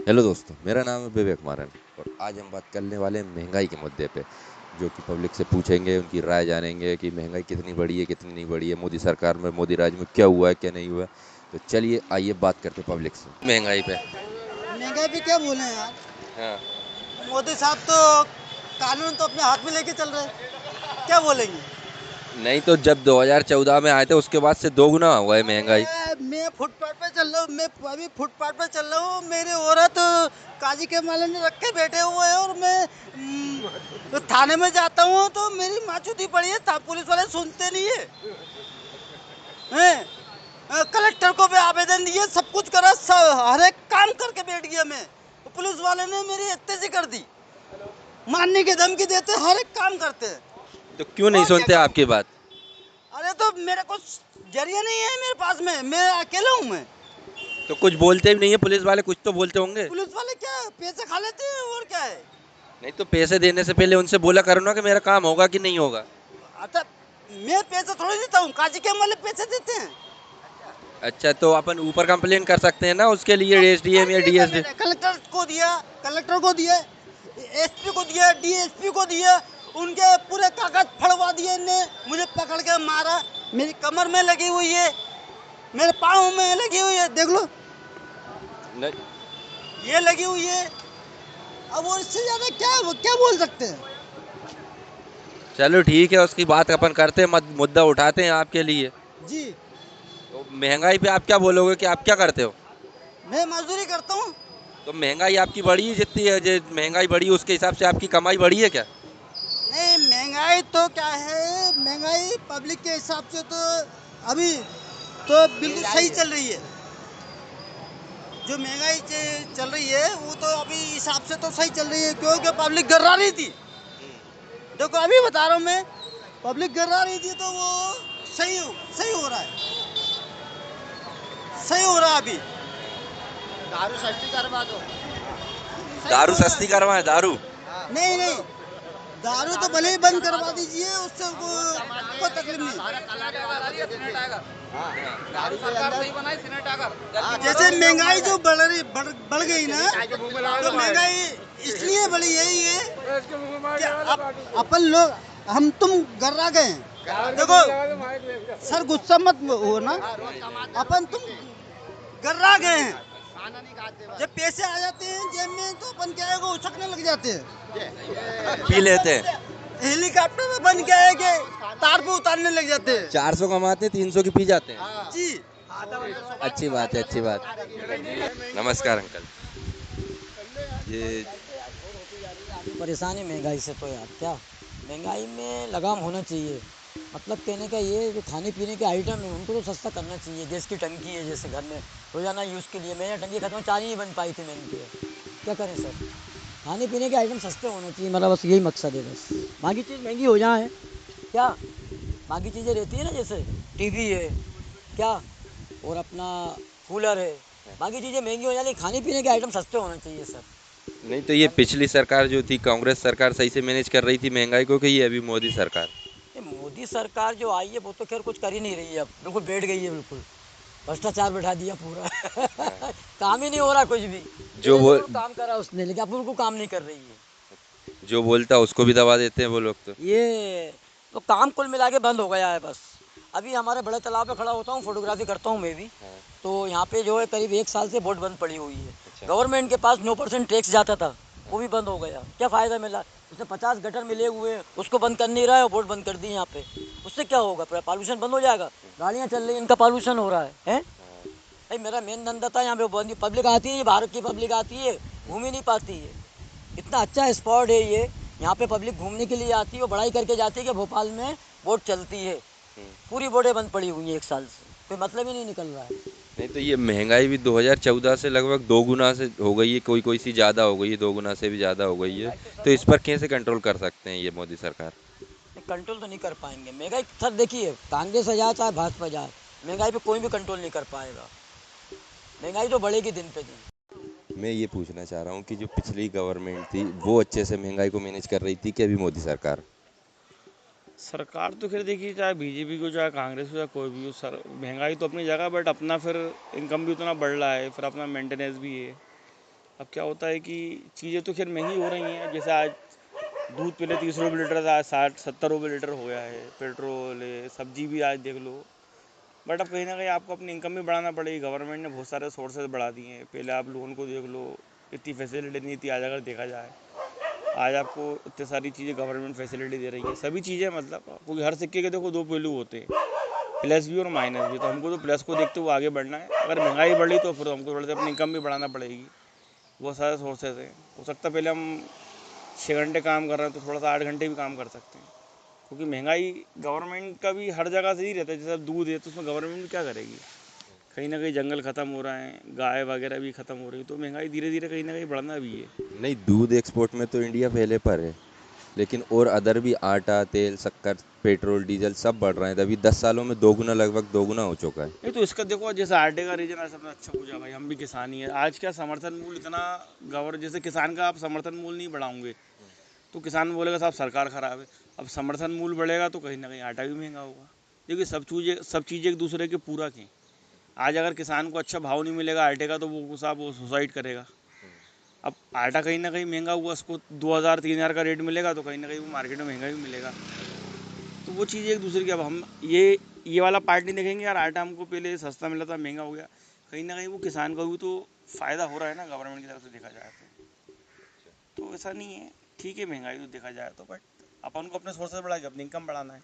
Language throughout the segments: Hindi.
हेलो दोस्तों, मेरा नाम है विवेक मारन और आज हम बात करने वाले हैं महंगाई के मुद्दे पे। जो कि पब्लिक से पूछेंगे, उनकी राय जानेंगे कि महंगाई कितनी बढ़ी है, कितनी नहीं बढ़ी है, मोदी सरकार में, मोदी राज में क्या हुआ है, क्या नहीं हुआ है। तो चलिए आइए बात करते हैं पब्लिक से महंगाई पे। महंगाई पे क्या बोले यार। हाँ। मोदी साहब तो कानून तो अपने हाथ में लेके चल रहे हैं, क्या बोलेंगे। नहीं तो जब 2014 में आए थे उसके बाद से दोगुना हुआ है महंगाई। अरे मैं फुटपाथ पे चल रहा हूँ, मैं अभी फुटपाथ पे चल रहा हूँ, मेरी औरत काजी के माले ने रख के बैठे हुए हैं और मैं तो थाने में जाता हूँ तो मेरी माचूदी पड़ी है, पुलिस वाले सुनते नहीं है, हैं? कलेक्टर को भी आवेदन दिए, सब कुछ करा, सब हर एक काम करके बैठ गया मैं, तो पुलिस वाले ने मेरी इत्तेजी कर दी, मारने की धमकी देते, हर एक काम करते हैं। तो क्यों नहीं और क्या सुनते करूं। आपकी बात? अरे तो मेरे को जरिया नहीं है मेरे पास में, मैं अकेला हूँ मैं। तो कुछ बोलते भी नहीं है पुलिस वाले, कुछ तो बोलते होंगे। पुलिस वाले क्या पैसे खा लेते हैं और क्या है। नहीं तो पैसे देने से पहले उनसे बोला करो ना कि मेरा काम होगा कि नहीं होगा। अच्छा, मैं पैसे थोड़ी देता हूँ, काजी के वाले पैसे देते हैं। अच्छा, तो अपन ऊपर कंप्लेन कर सकते हैं ना उसके लिए, कर एसडीएम या दिया डीएसडी। मैंने, कलेक्टर को दिया, कलेक्टर को दिया, एसपी को दिया, डीएसपी को दिया, उनके पूरे कागज फड़वा दिए ने, मुझे पकड़ के मारा, मेरी कमर में लगी हुई है, मेरे पाँव में लगी हुई है, देख लो ये लगी हुई है। अब और इससे ज्यादा क्या क्या बोल सकते हैं। चलो ठीक है, उसकी बात अपन करते हैं, मुद्दा उठाते हैं आपके लिए। जी, तो महंगाई पे आप क्या बोलोगे कि आप क्या करते हो? मैं मजदूरी करता हूँ। तो महंगाई आपकी बढ़ी है जितनी है, जो महंगाई बढ़ी है उसके हिसाब से आपकी कमाई बढ़ी है क्या? नहीं, महंगाई तो क्या है, महंगाई पब्लिक के हिसाब से तो अभी तो बिल्कुल सही चल रही है। जो महंगाई चल रही है वो तो अभी हिसाब से तो सही चल रही है, क्योंकि पब्लिक गर्रा रही थी। देखो अभी बता रहा हूँ मैं, पब्लिक गर्रा रही थी तो वो सही हो रहा है, सही हो रहा है अभी। दारू सस्ती करवा दो, सही दारू हो रहा सस्ती है करवाएं दारू? अभी। नहीं नहीं, दारू तो भले ही बंद करवा दीजिए, उससे कोई तकलीफ नहीं। दारू सरकार नहीं बनाई, जैसे महंगाई जो बढ़ गई ना, तो महंगाई इसलिए बढ़ी है ये कि अपन लोग, हम तुम गर्रा गए हैं। देखो सर, गुस्सा मत हो ना, अपन तुम गर्रा गए हैं, जब पैसे आ जाते हैं जेब में तो अपन क्या है वो उछकने लग जाते हैं, पी लेते हैं। हेलीकॉप्टर में बन क्या है कि तार पे उतारने लग जाते हैं। 400 कमाते हैं, 300 की पी जाते हैं। जी, अच्छी बात है, अच्छी बात। नमस्कार अंकल। ये परेशानी महंगाई से तो यार क्या, महंगाई में लगाम होना चाहिए। मतलब कहने का ये, जो खाने पीने के आइटम है उनको तो सस्ता करना चाहिए। गैस की टंकी है जैसे घर में रोजाना यूज़ के लिए, मेरी टंकी खत्म, चाय नहीं बन पाई थी मैंने की, क्या करें सर। खाने पीने के आइटम सस्ते होने चाहिए, मेरा बस यही मकसद है। बस बाकी चीज़ महंगी हो जाए क्या, बाकी चीज़ें रहती है ना, जैसे टीवी है क्या, और अपना कूलर है, बाकी चीज़ें महंगी हो जाती, खाने पीने के आइटम सस्ते होने चाहिए सर। नहीं तो ये पिछली सरकार जो थी, कांग्रेस सरकार सही से मैनेज कर रही थी महंगाई को, कि ये अभी मोदी सरकार? ये मोदी सरकार जो आई है वो तो खैर कुछ कर ही नहीं रही है, अब बिल्कुल बैठ गई है, बिल्कुल भ्रष्टाचार बैठा दिया पूरा। हाँ। काम ही नहीं हो रहा कुछ भी, जो पहले वो जरूर काम करा उसने, लेकिन अब बिल्कुल काम नहीं कर रही है जो बोलता उसको भी दबा देते हैं वो लोग तो। ये। तो काम कुल मिला के बंद हो गया है बस। अभी हमारे बड़े तालाब पे खड़ा होता हूँ, फोटोग्राफी करता हूँ मैं भी, हाँ। तो यहाँ पे जो है करीब 1 साल से बोट बंद पड़ी हुई है। अच्छा। गवर्नमेंट के पास 9% टैक्स जाता था, वो भी बंद हो गया, क्या फ़ायदा मिला। उसने 50 गटर मिले हुए हैं, उसको बंद कर नहीं रहा है और बोट बंद कर दी यहाँ पे। उससे क्या होगा, पॉल्यूशन बंद हो जाएगा, गाड़ियाँ चल रही हैं, इनका पॉल्यूशन हो रहा है। हाँ। भाई मेरा मेन धंधा था यहाँ पे, पब्लिक आती है, भारत की पब्लिक आती है, घूम ही नहीं पाती है। इतना अच्छा स्पॉट है ये, यहाँ पे पब्लिक घूमने के लिए आती है और बड़ाई करके जाती है कि भोपाल में बोट चलती है। हम्म। पूरी बोटें बंद पड़ी हुई हैं 1 साल से, कोई मतलब ही नहीं निकल रहा है। नहीं तो ये महंगाई भी 2014 से लगभग दो गुना से हो गई है, कोई कोई सी ज़्यादा हो गई है, दो गुना से भी ज़्यादा हो गई है। तो इस पर कैसे कंट्रोल कर सकते हैं ये मोदी सरकार? कंट्रोल तो नहीं कर पाएंगे महंगाई सर, देखिए कांग्रेस आ जाए चाहे भाजपा जाए, महंगाई पे कोई भी कंट्रोल नहीं कर पाएगा, महंगाई तो बढ़ेगी दिन पे दिन। मैं ये पूछना चाह रहा हूँ कि जो पिछली गवर्नमेंट थी वो अच्छे से महंगाई को मैनेज कर रही थी कि अभी मोदी सरकार? सरकार तो खैर देखिए, चाहे बीजेपी को चाहे कांग्रेस हो चाहे कोई भी हो, सर महंगाई तो अपनी जगह, बट अपना फिर इनकम भी उतना बढ़ रहा है, फिर अपना मेंटेनेंस भी है, अब क्या होता है कि चीज़ें तो खैर महंगी हो रही हैं, जैसे आज दूध पहले 30 रुपये लीटर था, आज 60-70 रुपये लीटर हो गया है। पेट्रोल है, सब्जी भी आज देख लो। बट अब कहीं ना कहीं आपको अपनी इनकम भी बढ़ाना पड़ेगी। गवर्नमेंट ने बहुत सारे सोर्सेज बढ़ा दिए हैं। पहले आप लोन को देख लो, इतनी फैसिलिटी नहीं थी। आज अगर देखा जाए, आज आपको इतनी सारी चीज़ें गवर्नमेंट फैसिलिटी दे रही है। सभी चीज़ें मतलब, क्योंकि हर सिक्के के देखो दो पहलू होते हैं, प्लस भी और माइनस भी। तो हमको तो प्लस को देखते हुए आगे बढ़ना है। अगर महंगाई बढ़ी तो फिर हमको थोड़ा सा अपनी इनकम भी बढ़ाना पड़ेगी। बहुत सारे सोर्सेज हैं। हो सकता है पहले हम 6 घंटे काम कर रहे हैं तो थोड़ा सा 8 घंटे भी काम कर सकते हैं, क्योंकि महंगाई गवर्नमेंट का भी हर जगह से ही रहता है। जैसे अब दूध है तो उसमें गवर्नमेंट क्या करेगी? कहीं ना कहीं जंगल ख़त्म हो रहा है, गाय वगैरह भी ख़त्म हो रही है, तो महंगाई धीरे धीरे कहीं ना कहीं बढ़ना भी है। नहीं, दूध एक्सपोर्ट में तो इंडिया पहले पर है, लेकिन और अदर भी आटा, तेल, शक्कर, पेट्रोल, डीजल सब बढ़ रहे हैं। तभी 10 सालों में दोगुना, लगभग दोगुना हो चुका है। नहीं तो इसका देखो, जैसे आटे का रीजन सबसे अच्छा पूछा भाई, हम भी किसान ही है। आज क्या समर्थन मूल्य इतना जैसे किसान का आप समर्थन मूल्य नहीं बढ़ाओगे तो किसान बोलेगा साहब सरकार खराब है। अब समर्थन मूल्य बढ़ेगा तो कहीं ना कहीं आटा भी महंगा होगा। देखिए सब चीज़ें एक दूसरे के पूरक हैं। आज अगर किसान को अच्छा भाव नहीं मिलेगा आटे का तो वो साहब वो सुसाइड करेगा। अब आटा कहीं ना कहीं महंगा हुआ, उसको 2000-3000 का रेट मिलेगा तो कहीं ना कहीं वो मार्केट में महंगा भी मिलेगा। तो वो चीज़ एक दूसरे की, अब हम ये वाला पार्ट नहीं देखेंगे यार आटा हमको पहले सस्ता मिला था महंगा हो गया। कहीं ना कहीं वो किसान का भी तो फ़ायदा हो रहा है ना गवर्नमेंट की तरफ से देखा जाए तो ऐसा नहीं है। ठीक है महंगाई तो देखा जाए तो, बट अपन को अपने सोर्सेज बढ़ा के अपनी इनकम बढ़ाना है।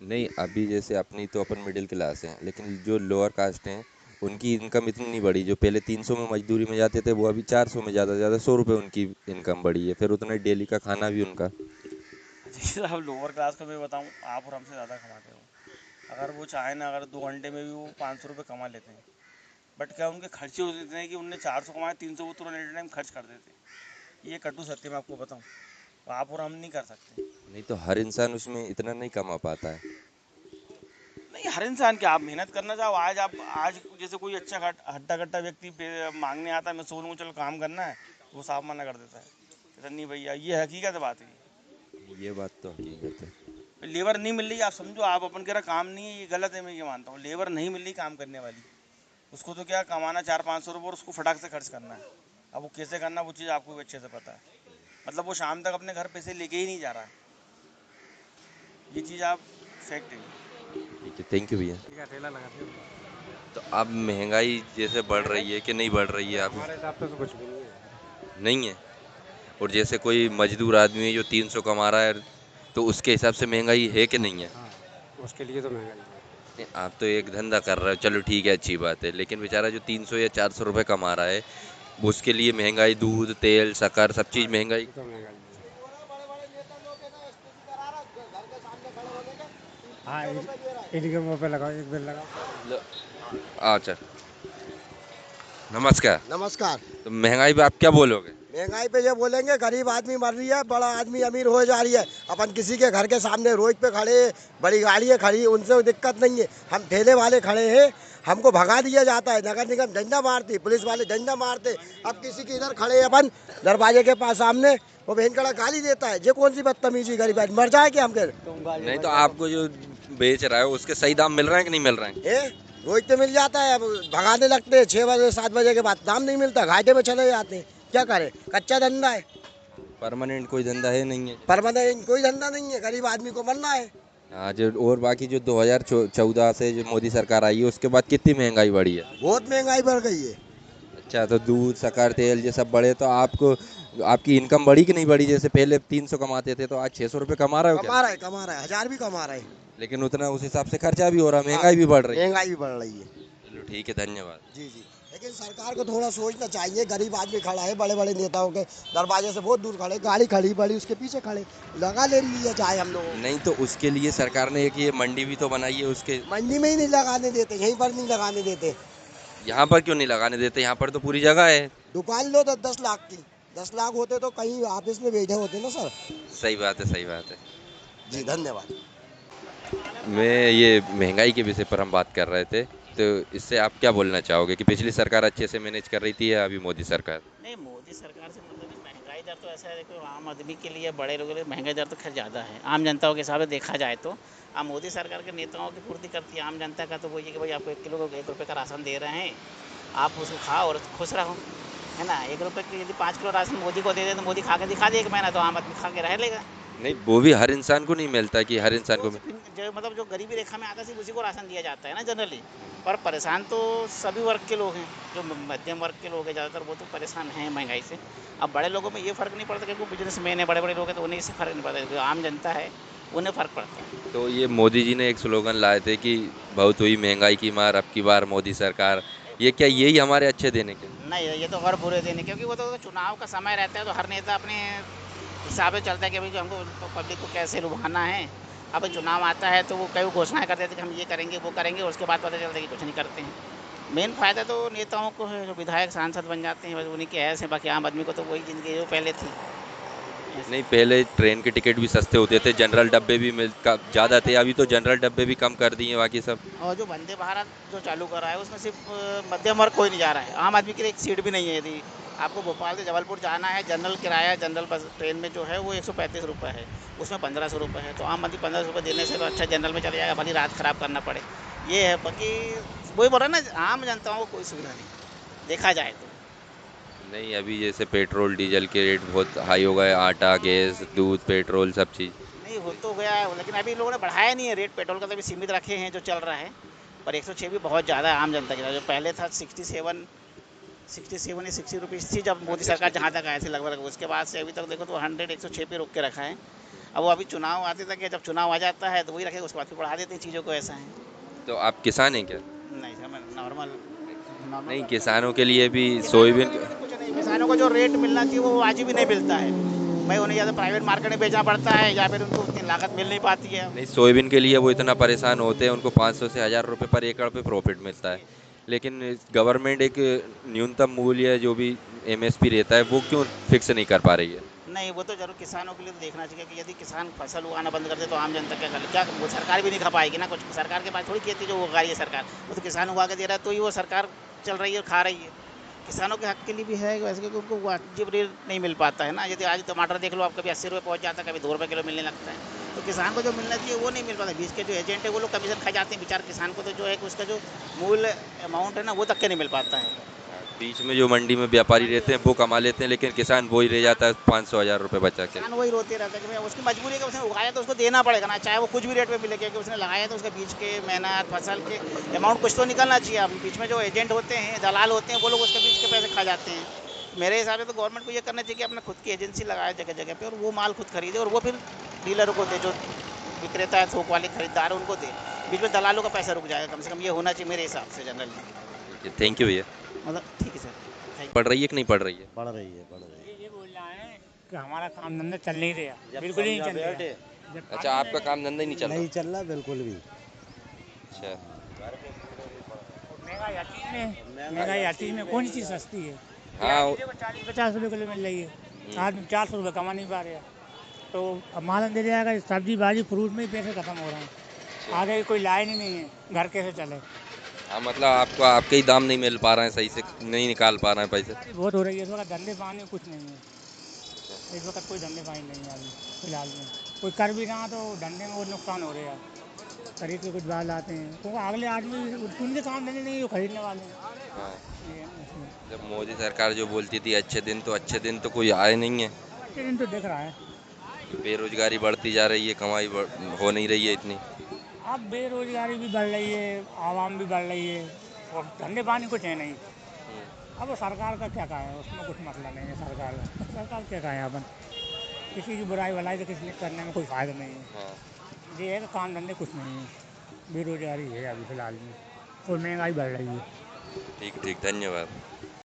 नहीं, अभी जैसे अपनी तो अपन मिडिल क्लास हैं, लेकिन जो लोअर कास्ट हैं उनकी इनकम इतनी नहीं बढ़ी। जो पहले 300 में मजदूरी में जाते थे वो अभी 400 में, ज़्यादा से ज़्यादा 100 रुपये उनकी इनकम बढ़ी है। फिर उतना डेली का खाना भी उनका। जैसे आप लोअर क्लास का मैं बताऊँ, आप और हमसे ज़्यादा कमाते हो। अगर वो चाहे ना, अगर 2 घंटे में भी वो 500 रुपये कमा लेते हैं, बट क्या उनके खर्चे हो देते हैं कि उनने 400 कमाए, 300 वो तुरंत एट टाइम खर्च कर देते हैं। ये कटु सत्य मैं आपको बताऊँ, तो आप और हम नहीं कर सकते। नहीं तो हर इंसान उसमें इतना नहीं कमा पाता है। नहीं, हर इंसान क्या, आप मेहनत करना चाहो, आज जैसे कोई अच्छा हट्टा कट्टा व्यक्ति मांगने आता है, मैं सोचूँ चलो काम करना है, वो साफ मना कर देता है, कहता नहीं भैया, ये हकीकत बात है। ये बात तो हकीकत है। लेबर नहीं मिल रही, आप समझो, आप अपन कह रहा काम नहीं है, ये गलत है। मैं ये मानता हूँ, लेबर नहीं मिल रही काम करने वाली। उसको तो क्या कमाना 400-500 रुपये और उसको फटाक से खर्च करना है। अब वो कैसे करना, वो चीज़ आपको भी अच्छे से पता है। मतलब वो शाम तक अपने घर पैसे लेके ही नहीं जा रहा है। ये चीज़ आप फैक्ट है। ठीक है, थैंक यू भैया। तो अब महंगाई जैसे बढ़ रही है कि नहीं बढ़ रही है आप? हमारे हिसाब से तो कुछ भी नहीं है। नहीं है। और जैसे कोई मजदूर आदमी है जो 300 कमा रहा है, तो उसके हिसाब से महंगाई है कि नहीं है? हाँ, उसके लिए तो महंगाई है। नहीं, आप तो एक धंधा कर रहे हो, चलो ठीक है, अच्छी बात है, लेकिन बेचारा जो 300 या 400 रुपये कमा रहा है, वो उसके लिए महंगाई, दूध, तेल, शक्कर, सब चीज़ महंगाई। ये तो महंगाई है। हाँ, इनके मुँह पे लगाओ, एक बिल लगाओ। ल- अच्छा, नमस्कार। नमस्कार। तो महंगाई पे आप क्या बोलोगे? महंगाई पे ये बोलेंगे, गरीब आदमी मर रही है, बड़ा आदमी अमीर हो जा रही है। अपन किसी के घर के सामने रोड पे खड़े, बड़ी गाड़ियाँ खड़ी, उनसे दिक्कत नहीं है। हम ठेले वाले खड़े हैं, हमको भगा दिया जाता है। नगर निगम डंडा मारती, पुलिस वाले डंडा मारते। अब किसी के इधर खड़े अपन दरवाजे के पास सामने, वो बहन कड़ा गाली देता है। ये कौन सी बदतमीजी, गरीब आदमी मर जाए कि हम कह नहीं तो आपको जो बेच रहा है उसके सही दाम मिल रहे हैं कि नहीं मिल रहे हैं? रोज पे मिल जाता है। अब भगाने लगते हैं 6 बजे 7 बजे के बाद, दाम नहीं मिलता, घाटे में चले जाते हैं। क्या करें, कच्चा धंधा है, परमानेंट कोई धंधा है नहीं है। परमानेंट कोई धंधा नहीं है, गरीब आदमी को मरना है। हाँ, जो और बाकी जो 2014 से जो मोदी सरकार आई है उसके बाद कितनी महंगाई बढ़ी है? बहुत महंगाई बढ़ गई है। अच्छा, तो दूध, शक्कर, तेल ये सब बढ़े तो आपको, आपकी इनकम बढ़ी कि नहीं बढ़ी? जैसे पहले 300 कमाते थे तो आज 600 रुपये कमा रहे हो क्या? कमा रहा है, 1000 भी कमा रहा है। लेकिन उतना उस हिसाब से खर्चा भी हो रहा है, महंगाई भी बढ़ रही है। महंगाई भी बढ़ रही है। चलो ठीक है, धन्यवाद। जी जी, लेकिन सरकार को थोड़ा सोचना चाहिए। गरीब आदमी खड़ा है, बड़े बड़े नेताओं के दरवाजे से बहुत दूर खड़े, गाड़ी खड़ी बड़ी उसके पीछे खड़े, लगा ले लिया जाए हम लोगों को। नहीं तो उसके लिए सरकार ने एक ये मंडी भी तो बनाई है उसके। मंडी में ही नहीं लगाने देते, यहीं पर नहीं लगाने देते। यहाँ पर क्यों नहीं लगाने देते? यहाँ पर तो पूरी जगह है। दुकान लो 10 लाख की, 10 लाख होते तो कहीं ऑफिस में बैठे होते ना सर। सही बात है, सही बात है। जी धन्यवाद। मैं ये महंगाई के विषय पर हम बात कर रहे थे, तो इससे आप क्या बोलना चाहोगे कि पिछली सरकार अच्छे से मैनेज कर रही थी या अभी मोदी सरकार? नहीं, मोदी सरकार से मतलब इस महंगाई दर तो ऐसा है, देखो आम आदमी के लिए, बड़े लोगों के लिए महंगाई दर तो खैर ज़्यादा है आम जनताओं के हिसाब से देखा जाए तो। अब मोदी सरकार के नेताओं की पूर्ति करती है आम जनता का, तो वो ये कि भाई आपको 1 किलो को 1 रुपये का राशन दे रहे हैं, आप उसको खाओ और खुश रहो। है ना। 1 रुपये की यदि 5 किलो राशन मोदी को दे दे तो मोदी खा के दिखा दे 1 महीना, तो आम आदमी खा के रह लेगा। नहीं, वो भी हर इंसान को नहीं मिलता कि हर इंसान वो को जो मतलब जो गरीबी रेखा में आता है सिर्फ उसी को राशन दिया जाता है ना जनरली। पर परेशान तो सभी वर्ग के लोग हैं, जो मध्यम वर्ग के लोग हैं ज़्यादातर, वो तो परेशान हैं महंगाई से। अब बड़े लोगों में ये फ़र्क नहीं पड़ता, क्योंकि बिजनेसमैन है, बड़े बड़े लोग हैं, तो उन्हें इससे फ़र्क नहीं पड़ता। जो आम जनता है उन्हें फ़र्क पड़ता है। तो ये मोदी जी ने एक स्लोगन लाए थे कि बहुत हुई महंगाई की मार, अब की बार मोदी सरकार। ये क्या यही हमारे अच्छे देने के? नहीं, ये तो और बुरे दिन है, क्योंकि वो तो चुनाव का समय रहता है, तो हर नेता अपने हिसाब से चलता है कि भाई जो हमको पब्लिक को कैसे लुभाना है। अब चुनाव आता है तो वो कई घोषणाएं कर देते हैं कि हम ये करेंगे वो करेंगे, उसके बाद पता चलता है कि कुछ नहीं करते हैं। मेन फ़ायदा तो नेताओं को है, जो विधायक सांसद बन जाते हैं, बस उन्हीं की ऐस है। बाकी आम आदमी को तो वही ज़िंदगी जो पहले थी नहीं, ऐसे। पहले ट्रेन के टिकट भी सस्ते होते थे, जनरल डब्बे भी ज़्यादा थे, अभी तो जनरल डब्बे भी कम कर दिए, बाकी सब। और जो वंदे भारत जो चालू कर रहा है उसमें सिर्फ मध्यम वर्ग कोई नहीं जा रहा है, आम आदमी के लिए एक सीट भी नहीं है। यदि आपको भोपाल से जबलपुर जाना है, जनरल किराया जनरल बस ट्रेन में जो है वो 135 रुपये है, उसमें 1500 रुपये है। तो आम आदमी 1500 रुपये देने से तो अच्छा जनरल में चले जाएगा, भली रात ख़राब करना पड़े। ये है। बाकी वही बोल रहा ना, आम जनताओं को कोई सुविधा नहीं देखा जाए तो। नहीं, अभी जैसे पेट्रोल डीजल के रेट बहुत हाई हो गए, आटा गैस दूध पेट्रोल सब चीज़। नहीं हो तो गया है, लेकिन अभी लोगों ने बढ़ाया नहीं है रेट पेट्रोल का, तो अभी सीमित रखे हैं जो चल रहा है। पर 106 भी बहुत ज़्यादा है आम जनता के लिए। जो पहले था 67 या 60 रुपीज़ थी जब मोदी सरकार जहाँ तक आई थी लगभग, उसके बाद से अभी तक देखो तो 106 पे रोक के रखा है। अब वो अभी चुनाव आते तक, जब चुनाव आ जाता है तो वही रखेगा, उसके बाद फिर बढ़ा देते हैं चीज़ों को, ऐसा है। तो आप किसान हैं क्या? नहीं सर, मैं नॉर्मल नॉर्मल नहीं, वर्कर किसानों हूँ। के लिए भी किसानों के सोयाबीन। लिए भी तो कुछ नहीं, किसानों को जो रेट मिलना चाहिए वो वाजिब ही नहीं मिलता है। भाई उन्हें या तो प्राइवेट मार्केट में बेचना पड़ता है, या फिर उनको उतनी लागत मिल नहीं पाती है। नहीं, सोयाबीन के लिए वो इतना परेशान होते हैं, उनको 500 से 1000 रुपये पर एकड़ पे प्रॉफिट मिलता है। लेकिन गवर्नमेंट एक न्यूनतम मूल्य जो भी एमएसपी रहता है वो क्यों फिक्स नहीं कर पा रही है? नहीं, वो तो ज़रूर किसानों के लिए तो देखना चाहिए कि यदि किसान फसल उगाना बंद कर दे तो आम जनता क्या करे, क्या वो सरकार भी नहीं खा पाएगी ना। कुछ सरकार के पास थोड़ी खेती जो उगा रही है सरकार, वो तो किसान उगा के दे रहा है, तो ही वो सरकार चल रही है और खा रही है। किसानों के हक के लिए भी है वैसे, क्योंकि उनको वाजिब रेट नहीं मिल पाता है ना। यदि आज टमाटर देख लो आप, कभी 80 रुपये पहुँच जाता है, कभी 2 रुपये किलो मिलने लगता है। तो किसान को जो मिलना चाहिए वो नहीं मिल पाता। बीच के जो एजेंट है वो लोग कमीशन खा जाते हैं, बेचारे किसान को तो जो है कि उसका जो मूल अमाउंट है ना वो तक के नहीं मिल पाता है। बीच में जो मंडी में व्यापारी रहते हैं वो कमा लेते हैं, लेकिन किसान वो ही रह जाता है 500 1000 रुपये बचा के। किसान वही रोते रहता है कि भाई उसकी मजबूरी है कि उसने उगाया तो उसको देना पड़ेगा ना, चाहे वो कुछ भी रेट पे मिले, क्योंकि उसने लगाया तो उसके बीच के मेहनत फसल के अमाउंट कुछ तो निकलना चाहिए। अब बीच में जो एजेंट होते हैं, दलाल होते हैं, वो लोग उसके बीच के पैसे खा जाते हैं। मेरे हिसाब से तो गवर्नमेंट को ये करना चाहिए कि अपने खुद की एजेंसी लगाए जगह जगह पे, और वो माल खुद खरीदे और वो फिर डीलरों को दे, जो विक्रेता है, थोक वाले खरीदार है, उनको दे। बीच में दलालों का पैसा रुक जाएगा, कम से कम ये होना चाहिए मेरे हिसाब से जनरली। ठीक है, थैंक यू भैया। मतलब ठीक है सर, थैंक पढ़ रही है कि नहीं पढ़ रही है? बढ़ रही है, बढ़ रही है। ये बोल रहा है कि हमारा काम धंधा चल नहीं रहा, बिल्कुल ही नहीं चल रहा। जब अच्छा, आपका काम धंधा ही नहीं चल नहीं रहा? चल रहा बिल्कुल भी। अच्छा। महंगाई हर चीज़ में, महंगाई हर चीज़ में, कौन सी चीज़ सस्ती है? हाँ प्याज देखो 40-50 रुपए किलो मिल रही है, आदमी 400 रुपये कमा नहीं पा रहे हैं। तो अब मालूम दे जाएगा, सब्जी भाजी फ्रूट में ही पैसे खत्म हो रहे हैं, आगे कोई लाइन ही नहीं है, घर कैसे चले। हाँ, मतलब आपको आपके ही दाम नहीं मिल पा रहे हैं, सही से नहीं निकाल पा रहे हैं पैसे। महंगाई बहुत हो रही है इस वक्त, धंधे पानी कुछ नहीं है इस वक्त, कोई धंधे पानी नहीं है अभी फिलहाल में। कोई कर भी रहा तो धंधे में वो नुकसान हो रहे हैं, खरीद के कुछ बाल आते हैं, क्योंकि अगले आदमी उनके काम धंधे नहीं, जो खरीदने वाले हैं। हाँ, ये है ना इसमें। जब मोदी सरकार जो बोलती थी अच्छे दिन तो कोई आए नहीं है। अच्छे दिन तो दिख रहा है। बेरोजगारी बढ़ती जा रही है, हो नहीं रही है इतनी। अब बेरोजगारी भी बढ़ रही है, आवाम भी बढ़ रही है, और धंधे पानी कुछ है नहीं। अब वो सरकार का क्या कहें, उसमें कुछ मसला नहीं है सरकार का, सरकार क्या कहें अपन। किसी की बुराई भलाई तो किसी ने करने में कोई फ़ायदा नहीं है। हाँ, ये है कि काम धंधे कुछ नहीं है, बेरोजगारी है अभी फ़िलहाल में, और महंगाई बढ़ रही है। ठीक ठीक, धन्यवाद।